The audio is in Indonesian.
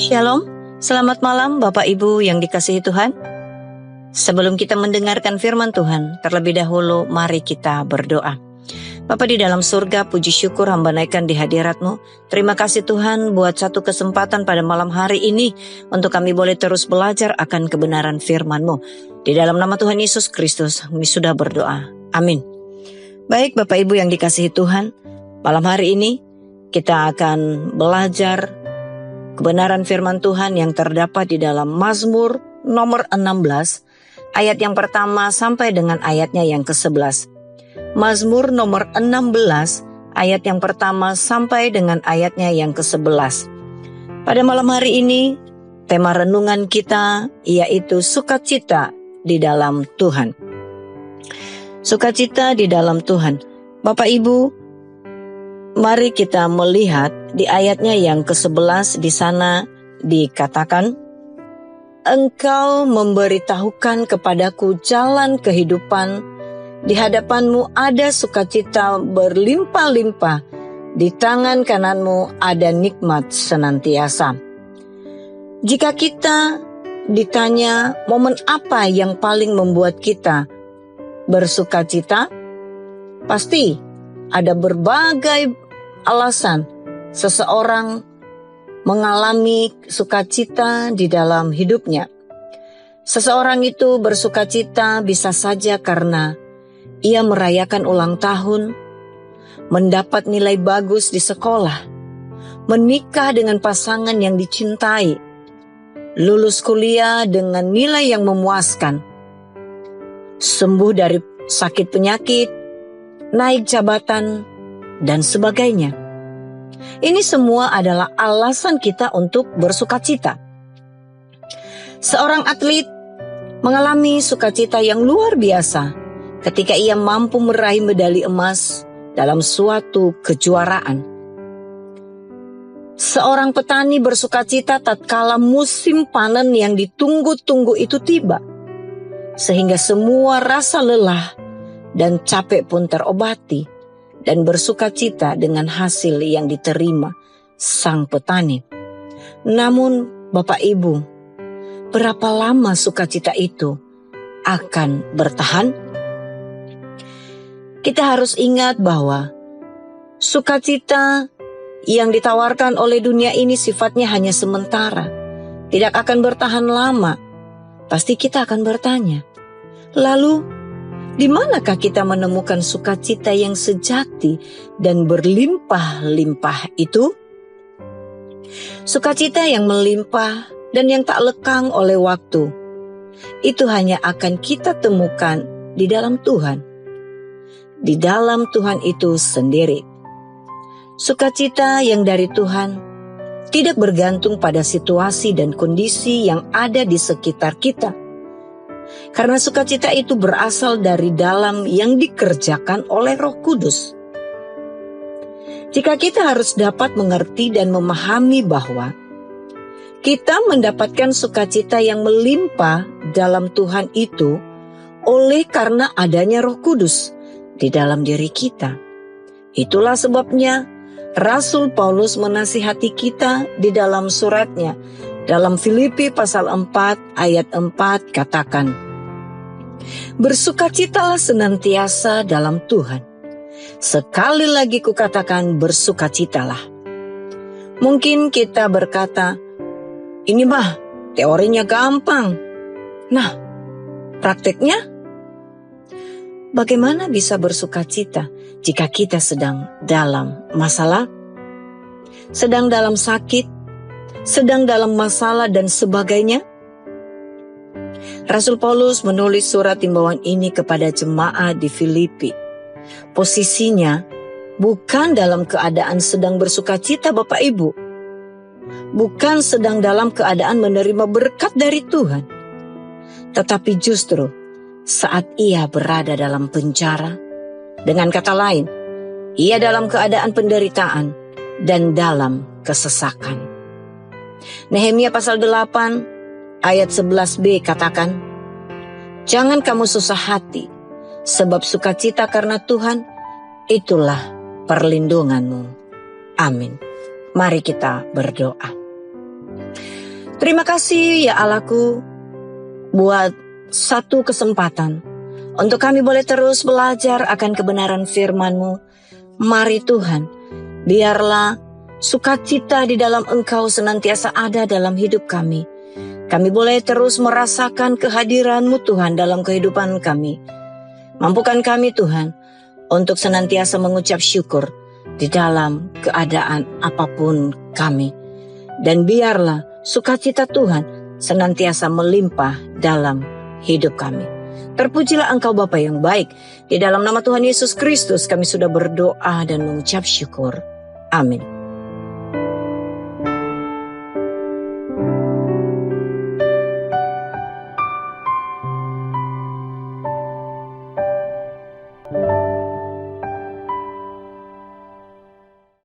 Shalom, selamat malam Bapak Ibu yang dikasihi Tuhan. Sebelum kita mendengarkan firman Tuhan, terlebih dahulu mari kita berdoa. Bapa di dalam surga, puji syukur hamba naikkan di hadirat-Mu. Terima kasih Tuhan buat satu kesempatan pada malam hari ini untuk kami boleh terus belajar akan kebenaran firman-Mu. Di dalam nama Tuhan Yesus Kristus, kami sudah berdoa. Amin. Baik Bapak Ibu yang dikasihi Tuhan, malam hari ini kita akan belajar kebenaran firman Tuhan yang terdapat di dalam Mazmur nomor 16, ayat yang pertama sampai dengan ayatnya yang ke-11. Mazmur nomor 16, ayat yang pertama sampai dengan ayatnya yang ke-11. Pada malam hari ini, tema renungan kita yaitu sukacita di dalam Tuhan. Sukacita di dalam Tuhan. Bapak Ibu, mari kita melihat di ayatnya yang ke-11 di sana dikatakan, Engkau memberitahukan kepadaku jalan kehidupan, di hadapanmu ada sukacita berlimpah-limpah, di tangan kananmu ada nikmat senantiasa. Jika kita ditanya momen apa yang paling membuat kita bersukacita, pasti ada berbagai alasan seseorang mengalami sukacita di dalam hidupnya. Seseorang itu bersukacita bisa saja karena ia merayakan ulang tahun, mendapat nilai bagus di sekolah, menikah dengan pasangan yang dicintai, lulus kuliah dengan nilai yang memuaskan, sembuh dari sakit penyakit, naik jabatan, dan sebagainya. Ini semua adalah alasan kita untuk bersukacita. Seorang atlet mengalami sukacita yang luar biasa ketika ia mampu meraih medali emas dalam suatu kejuaraan. Seorang petani bersukacita tatkala musim panen yang ditunggu-tunggu itu tiba, sehingga semua rasa lelah dan capek pun terobati, dan bersukacita dengan hasil yang diterima sang petani. Namun Bapak Ibu, berapa lama sukacita itu akan bertahan? Kita harus ingat bahwa sukacita yang ditawarkan oleh dunia ini sifatnya hanya sementara, tidak akan bertahan lama. Pasti kita akan bertanya, lalu di manakah kita menemukan sukacita yang sejati dan berlimpah-limpah itu? Sukacita yang melimpah dan yang tak lekang oleh waktu, itu hanya akan kita temukan di dalam Tuhan. Di dalam Tuhan itu sendiri. Sukacita yang dari Tuhan tidak bergantung pada situasi dan kondisi yang ada di sekitar kita. Karena sukacita itu berasal dari dalam yang dikerjakan oleh Roh Kudus. Jika kita harus dapat mengerti dan memahami bahwa kita mendapatkan sukacita yang melimpah dalam Tuhan itu oleh karena adanya Roh Kudus di dalam diri kita. Itulah sebabnya Rasul Paulus menasihati kita di dalam suratnya. Dalam Filipi pasal 4 ayat 4 katakan, bersukacitalah senantiasa dalam Tuhan. Sekali lagi kukatakan bersukacitalah. Mungkin kita berkata, ini mah teorinya gampang. Nah, prakteknya? Bagaimana bisa bersukacita jika kita sedang dalam masalah? Sedang dalam sakit? Sedang dalam masalah dan sebagainya? Rasul Paulus menulis surat himbauan ini kepada jemaat di Filipi. Posisinya bukan dalam keadaan sedang bersukacita Bapak Ibu. Bukan sedang dalam keadaan menerima berkat dari Tuhan. Tetapi justru saat ia berada dalam penjara. Dengan kata lain, ia dalam keadaan penderitaan dan dalam kesesakan. Nehemia pasal 8 ayat 11b katakan, jangan kamu susah hati, sebab sukacita karena Tuhan, itulah perlindunganmu. Amin. Mari kita berdoa. Terima kasih ya Allahku buat satu kesempatan untuk kami boleh terus belajar akan kebenaran firman-Mu. Mari Tuhan, biarlah sukacita di dalam Engkau senantiasa ada dalam hidup kami. Kami boleh terus merasakan kehadiran-Mu Tuhan dalam kehidupan kami. Mampukan kami Tuhan untuk senantiasa mengucap syukur di dalam keadaan apapun kami. Dan biarlah sukacita Tuhan senantiasa melimpah dalam hidup kami. Terpujilah Engkau Bapa yang baik. Di dalam nama Tuhan Yesus Kristus kami sudah berdoa dan mengucap syukur. Amin.